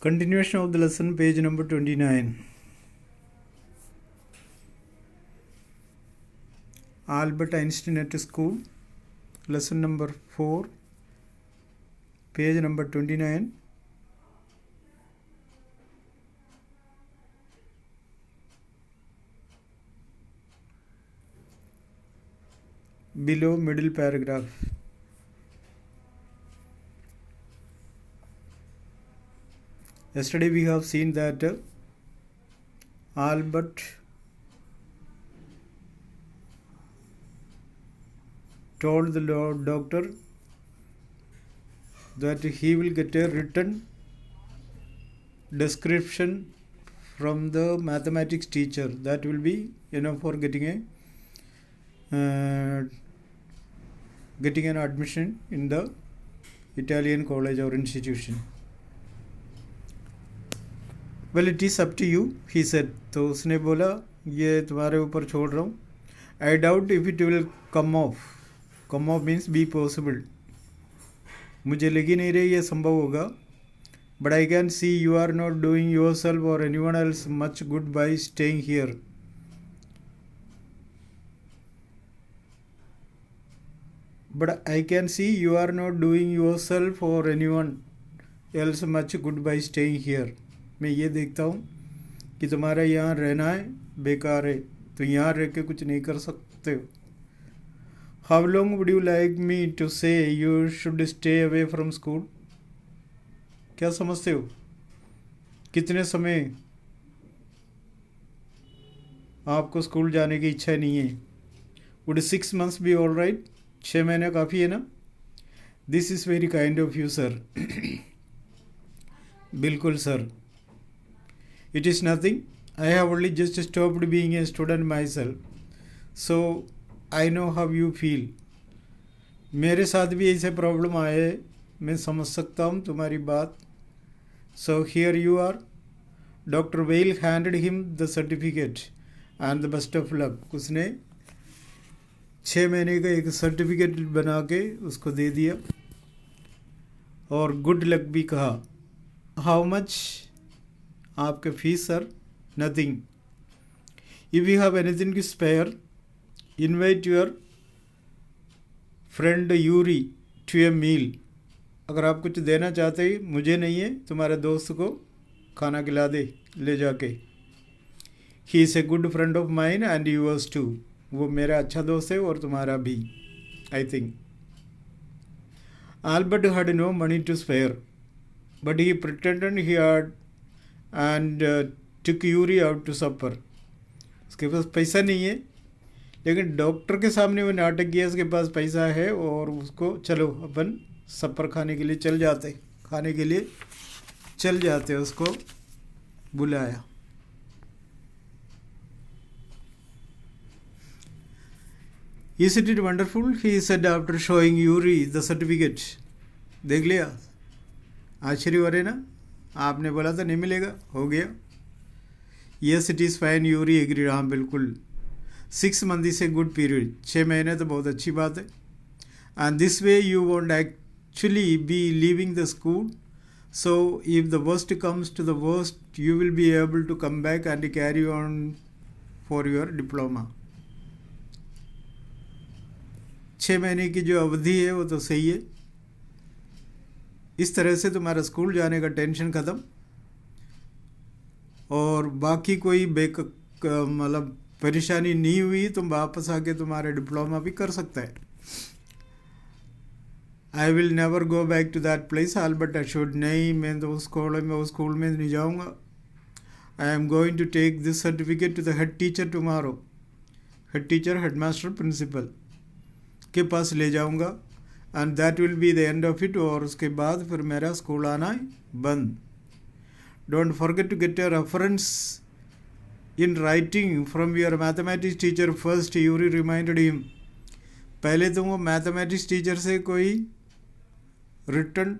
Continuation of the lesson, page number 29. Albert Einstein at School, lesson number 4, page number 29. Below middle paragraph. Yesterday we have seen that Albert told the doctor that he will get a written description from the mathematics teacher. That will be enough for getting an admission in the Italian college or institution. Well, it is up to you, he said. तो उसने बोला ये तुम्हारे ऊपर छोड़ रहा हूँ. I doubt if it will come off. Come off means be possible. मुझे लगी नहीं रही ये संभव होगा. But I can see you are not doing yourself or anyone else much good by staying here. But I can see you are not doing yourself or anyone else much good by staying here. मैं ये देखता हूँ कि तुम्हारा यहाँ रहना है बेकार है, तो यहाँ रह के कुछ नहीं कर सकते हो. How long would you like me to say you should stay away from school? क्या समझते हो कितने समय आपको स्कूल जाने की इच्छा नहीं है? Would 6 months be all right? 6 महीने काफ़ी है ना? This is very kind of you, sir. बिल्कुल sir. It is nothing. I have only just stopped being a student myself. So I know how you feel. मेरे साथ भी ऐसे problem आए, मैं समझ सकता हूँ तुम्हारी बात. So here you are. Dr. Weil handed him the certificate and the best of luck. उसने 6 महीने का एक सर्टिफिकेट बना के उसको दे दिया और गुड लक भी कहा. How much? आपके fees sir? Nothing. If you have anything to spare, invite your friend Yuri to a meal. अगर आप कुछ देना चाहते ही, मुझे नहीं है, तुम्हारे दोस्त को खाना खिला दे ले जाके. He is a good friend of mine and yours too. वो मेरा अच्छा दोस्त है और तुम्हारा भी, I think. Albert had no money to spare, but he pretended he had and took Yuri out to supper. उसके पास पैसा नहीं है, लेकिन डॉक्टर के सामने वो नाटक किया उसके पास पैसा है और उसको चलो अपन सफ़र खाने के लिए चल जाते उसको बुलाया. Isn't it wonderful? He said after showing Yuri the certificate. देख लिया? आश्चर्य हो रहे ना? आपने बोला था नहीं मिलेगा, हो गया. Yes, it is fine, Yuri agreed. हाँ बिल्कुल. 6 months is a good period. 6 महीने तो बहुत अच्छी बात है. And this way you won't actually be leaving the school. So if the worst comes to the worst, you will be able to come back and carry on for your diploma. 6 महीने की जो अवधि है वो तो सही है. इस तरह से तुम्हारा स्कूल जाने का टेंशन ख़त्म और बाकी कोई मतलब परेशानी नहीं हुई, तुम वापस आके तुम्हारा डिप्लोमा भी कर सकता है. I will never go back to that place, Albert assured. नहीं, मैं तो उस स्कूल में नहीं जाऊँगा. I am going to take this certificate to the head teacher tomorrow. Head teacher, head master, principal के पास ले जाऊंगा. And that will be the end of it. और उसके बाद फिर मेरा स्कूल आना बंद. Don't forget to get a reference in writing from your mathematics teacher first, Yuri reminded him. पहले तुम वो मैथमेटिक्स टीचर से कोई रिटर्न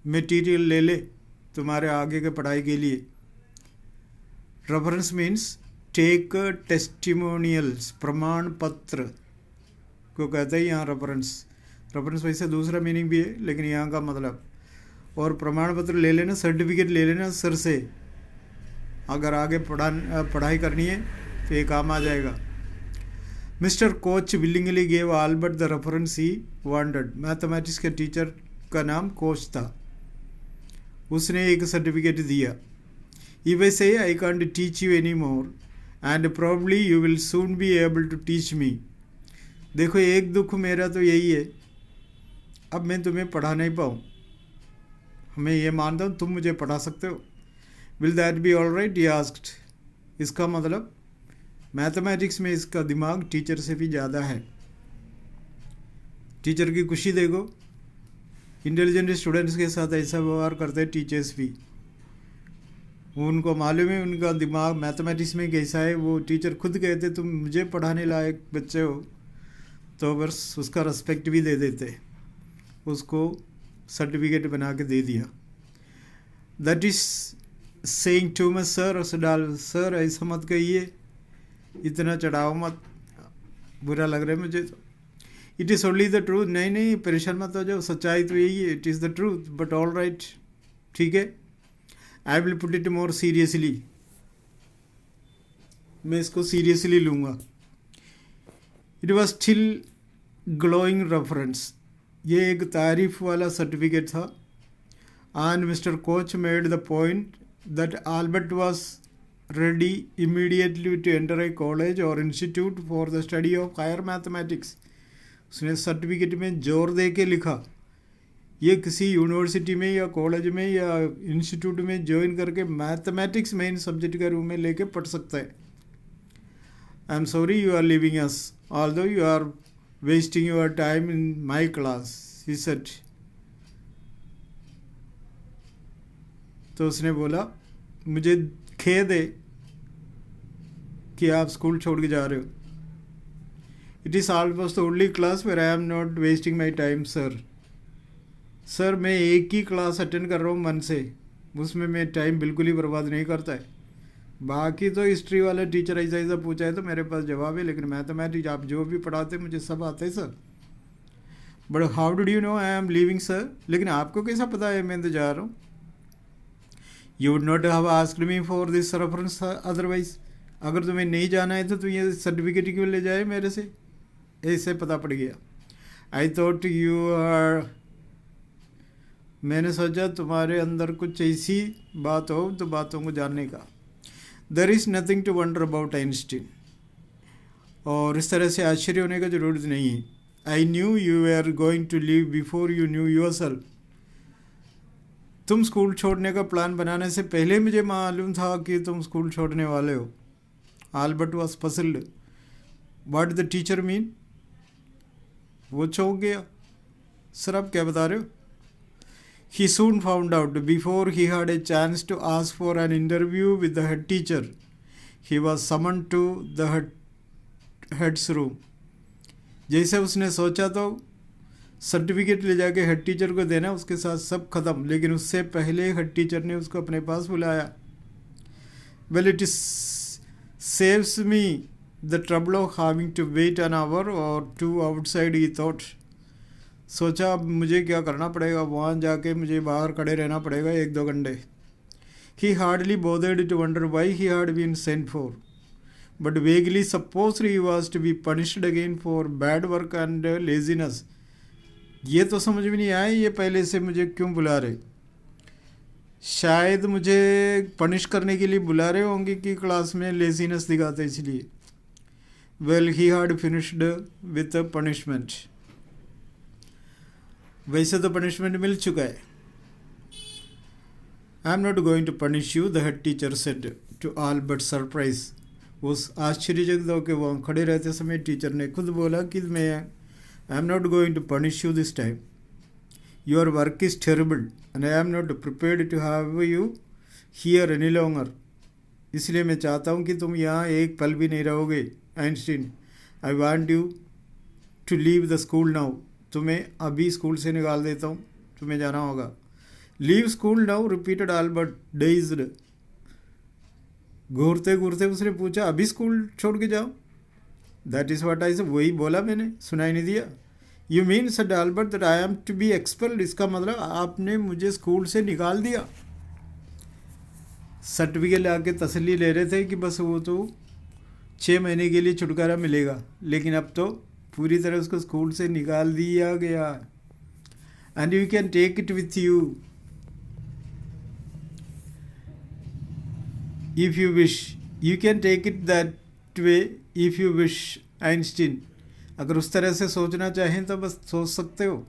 मटेरियल ले ले तुम्हारे आगे के पढ़ाई के लिए. रेफरेंस मीन्स टेक टेस्टिमोनियल्स, प्रमाण पत्र को कहते हैं यहाँ रेफरेंस. रेफरेंस वैसे दूसरा मीनिंग भी है, लेकिन यहाँ का मतलब और प्रमाण पत्र ले लेना, सर्टिफिकेट ले लेना सर से। अगर आगे पढ़ाई करनी है तो ये काम आ जाएगा। Mister coach willingly gave Albert the reference he wanted. Mathematics के टीचर का नाम कोच था, उसने एक सर्टिफिकेट दिया। If I say I can't teach you anymore and probably you will soon be able to teach me। देखो एक दुख मेरा तो यही है, अब मैं तुम्हें पढ़ा नहीं पाऊँ। मैं ये मानता हूँ तुम मुझे पढ़ा सकते हो। Will that be all right? he asked। इसका मतलब मैथमेटिक्स में इसका दिमाग टीचर से भी ज़्यादा है। टीचर की खुशी देखो, इंटेलिजेंट स्टूडेंट्स के साथ ऐसा व्यवहार करते हैं टीचर्स भी। उनको मालूम है उनका दिमाग मैथमेटिक्स में कैसा है। वो टीचर खुद कहते तुम मुझे पढ़ाने लायक बच्चे हो, तो बस उसका रिस्पेक्ट भी दे देते, उसको सर्टिफिकेट बना के दे दिया। That is saying too much sir. Sir ऐसा मत कहिए, इतना चढ़ाओ मत, बुरा लग रहा है मुझे तो। It is only the truth. नहीं परेशान मत हो जाओ, सच्चाई तो यही है। It is the truth but all right, ठीक है। I will put it more seriously, मैं इसको सीरियसली लूँगा। It was still glowing reference. ये एक तारीफ वाला सर्टिफिकेट था। And mister Koch made the point that Albert was ready immediately to enter a college or institute for the study of higher mathematics. उसने certificate में जोर दे के लिखा, ये किसी यूनिवर्सिटी में या कॉलेज में या इंस्टीट्यूट में ज्वाइन करके मैथमेटिक्स मेन सब्जेक्ट के रूप में लेके पढ़ सकता है। I am sorry you are living us although you are wasting your time in my class, he said. तो उसने बोला मुझे खेद है कि आप स्कूल छोड़ के जा रहे हो। It is almost the only class where I am not wasting my time sir. Sir मैं एक ही क्लास अटेंड कर रहा हूँ मन से, उसमें मैं टाइम बिल्कुल ही बर्बाद नहीं करता है। बाकी तो हिस्ट्री वाले टीचर ऐसा पूछा है तो मेरे पास जवाब है, लेकिन मैथमेटिक्स आप जो भी पढ़ाते मुझे सब आता है sir. But how did you know I am leaving sir. लेकिन आपको कैसा पता है मैं तो जा रहा हूँ। You would not have asked me for this reference otherwise. अगर तुम्हें नहीं जाना है तो तुम ये सर्टिफिकेट क्यों ले जाए मेरे से। ऐसे पता पड़ गया। आई थॉट यू आर, मैंने सोचा तुम्हारे अंदर कुछ ऐसी बात हो तो बातों को जानने का। There is nothing to wonder about Einstein. और इस तरह से आश्चर्य होने का जरूरत नहीं है। I knew you are going to leave before you knew yourself. तुम स्कूल छोड़ने का प्लान बनाने से पहले मुझे मालूम था कि तुम स्कूल छोड़ने वाले हो। Albert was puzzled. What the teacher mean. वो चौंक गया। सर आप क्या बता रहे हो। He soon found out before he had a chance to ask for an interview with the head teacher. He was summoned to the head's room. जैसे उसने सोचा तो सर्टिफिकेट ले जाके हेड टीचर को देना, उसके साथ सब खत्म। लेकिन उससे पहले हेड टीचर ने उसको अपने पास बुलाया। Well, it saves me the trouble of having to wait an hour or two outside, he thought. सोचा अब मुझे क्या करना पड़ेगा, वहाँ जाके मुझे बाहर खड़े रहना पड़ेगा 1-2 घंटे। He hardly bothered to wonder why he had been sent for, but vaguely supposed he was to be punished again for bad work and laziness. ये तो समझ में नहीं आया ये पहले से मुझे क्यों बुला रहे। शायद मुझे पनिश करने के लिए बुला रहे होंगे कि क्लास में लेजीनेस दिखाते इसलिए। Well, he had finished with a punishment. वैसे तो पनिशमेंट मिल चुका है। I am not going to punish you, the head teacher said to Albert surprise. उस आश्चर्यजनक होकर वहाँ खड़े रहते समय टीचर ने खुद बोला कि मैं I am not going to punish you this time. Your work is terrible and I am not prepared to have you here any longer. इसलिए मैं चाहता हूँ कि तुम यहाँ एक पल भी नहीं रहोगे Einstein. I want you to leave the school now. तुम्हें अभी स्कूल से निकाल देता हूँ, तुम्हें जाना होगा। Leave school now, repeated Albert dazed. घूरते घूरते उसने पूछा अभी स्कूल छोड़ के जाओ। That is what I said. वही बोला मैंने, सुनाई नहीं दिया। You mean said Albert that I am to be expelled, इसका मतलब आपने मुझे स्कूल से निकाल दिया। सर्टिफिकेट आके तसल्ली ले रहे थे कि बस वो तो 6 महीने के लिए छुटकारा मिलेगा, लेकिन अब तो पूरी तरह उसको स्कूल से निकाल दिया गया। And you can take it with you if you wish, you can take it that way if you wish. Einstein, अगर उस तरह से सोचना चाहें तो बस सोच सकते हो।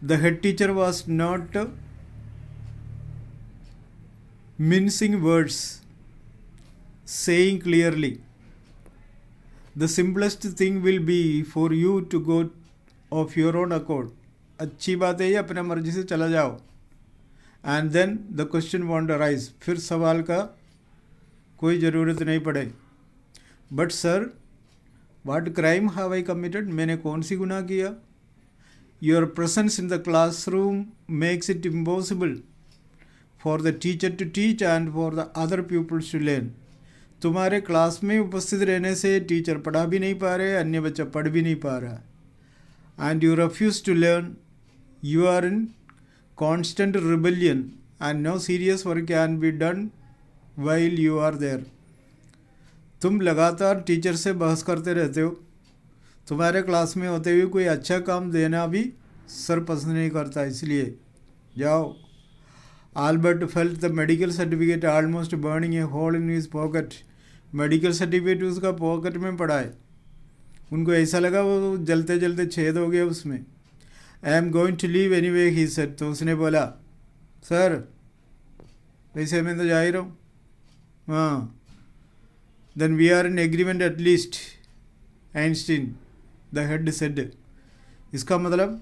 The head teacher was not mincing words, saying clearly, the simplest thing will be for you to go of your own accord. अच्छी बात है ये, अपने मर्जी से चला जाओ। And then the question won't arise, फिर सवाल का कोई ज़रूरत नहीं पड़े। But sir, what crime have I committed, मैंने कौन सी गुनाह किया? Your presence in the classroom makes it impossible for the teacher to teach and for the other peoples to learn. तुम्हारे क्लास में उपस्थित रहने से टीचर पढ़ा भी नहीं पा रहे, अन्य बच्चा पढ़ भी नहीं पा रहा। And you refuse to learn, you are in constant rebellion and no serious work can be done while you are there. तुम लगातार टीचर से बहस करते रहते हो, तुम्हारे क्लास में होते हुए कोई अच्छा काम देना भी सर पसंद नहीं करता, इसलिए जाओ। Albert felt the medical certificate almost burning a hole in his pocket. Medical certificate उसका पॉकेट में पड़ा है, उनको ऐसा लगा वो जलते जलते छेद हो गया उसमें। I am going to leave anyway he said, तो उसने बोला सर वैसे मैं तो जा ही रहा हूँ। हाँ, then we are in agreement at least, Einstein the head said. इसका मतलब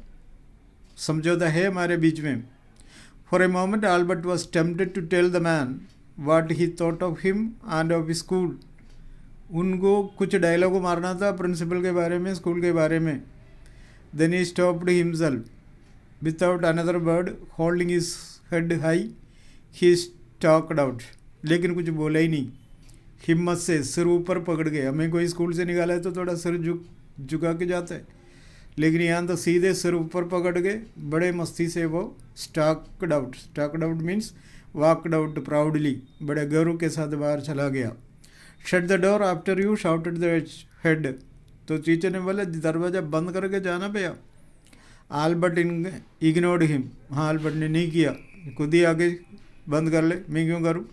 समझौता है हमारे बीच में। For a moment, Albert was tempted to tell the man what he thought of him and of his school. उनको कुछ डायलॉग मारना था प्रिंसिपल के बारे में, स्कूल के बारे में। Then he stopped himself without another word, holding his head high. He stalked out. लेकिन कुछ बोला ही नहीं, हिम्मत से सिर ऊपर पकड़ के। हमें कोई स्कूल से निकाला है तो थोड़ा सिर झुका के जाता है, लेकिन यहाँ तो सीधे सिर ऊपर पकड़ के बड़े मस्ती से वो stocked out. Stocked out means walked out proudly, बड़े गर्व के साथ बाहर चला गया। Shut the door after you shouted the head, तो टीचर ने बोला दरवाज़ा बंद करके जाना भैया। आल्बर्ट इग्नोर्ड हिम, हाँ आल्बर्ट ने नहीं किया, खुद ही आगे बंद कर ले, मैं क्यों करूँ।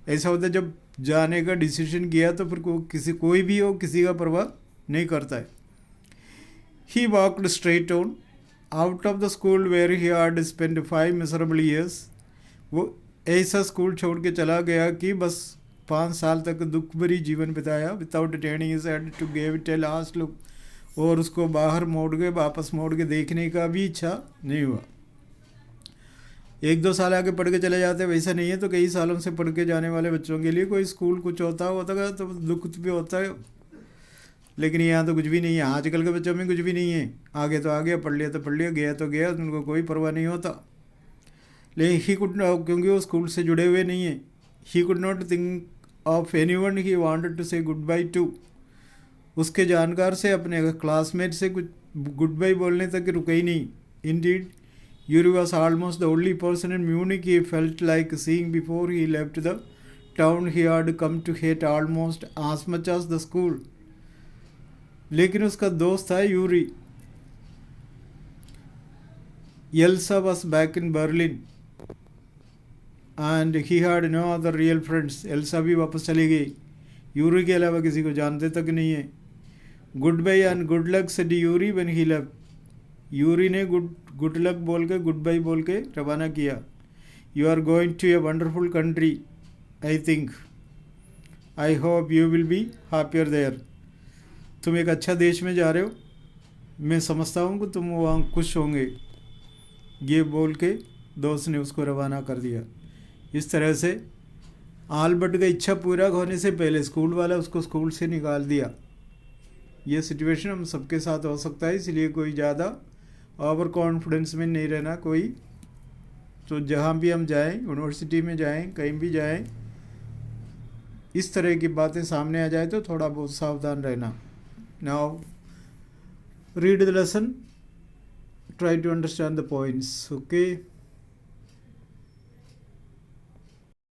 ऐसा होता है जब जाने का डिसीजन किया तो फिर कोई भी हो किसी का परवाह नहीं करता है। He walked straight on out of the school where he had spent 5 miserable years. वो ऐसा स्कूल छोड़ के चला गया कि बस 5 साल तक दुख भरी जीवन बिताया। Without turning his head to give it a last look, और उसको बाहर मोड़ के वापस मोड़ के देखने का भी इच्छा नहीं हुआ। 1-2 साल आगे पढ़ के चले जाते, वैसा नहीं है तो कई सालों से पढ़ के जाने वाले बच्चों के लिए कोई स्कूल कुछ होता तो दुख भी होता है, लेकिन यहाँ तो कुछ भी नहीं है। आजकल के बच्चों में कुछ भी नहीं है, आगे तो आ गया, पढ़ लिया तो पढ़ लिया, गया तो गया, उनको कोई परवाह नहीं होता। लेकिन ही कुड, क्योंकि वो स्कूल से जुड़े हुए नहीं है, he could not think of anyone he wanted to say goodbye to. उसके जानकार से, अपने क्लासमेट से कुछ गुड बाय बोलने तक रुके ही नहीं। Indeed Yuri was almost the only person in Munich he felt like seeing before he left the town he had come to hate almost as much as the school. लेकिन उसका दोस्त था Yuri. Elsa was back in Berlin and he had no other real friends. Elsa भी वापस चली गई, Yuri के अलावा किसी को जानते तक नहीं है। Goodbye and good luck said Yuri when he left. Yuri ने गुड लक बोल के, गुड बाय बोल के रवाना किया। You are going to a wonderful country I think, I hope you will be happier there. तुम एक अच्छा देश में जा रहे हो, मैं समझता हूँ कि तुम वहाँ खुश होंगे। ये बोल के दोस्त ने उसको रवाना कर दिया। इस तरह से आल्बर्ट का इच्छा पूरा होने से पहले स्कूल वाला उसको स्कूल से निकाल दिया। ये सिचुएशन हम सबके साथ हो सकता है, इसलिए कोई ज़्यादा ओवर कॉन्फिडेंस में नहीं रहना कोई। तो जहाँ भी हम जाएं, यूनिवर्सिटी में जाएं, कहीं भी जाएं, इस तरह की बातें सामने आ जाए तो थोड़ा बहुत सावधान रहना। Now read the lesson try to understand the points. Okay.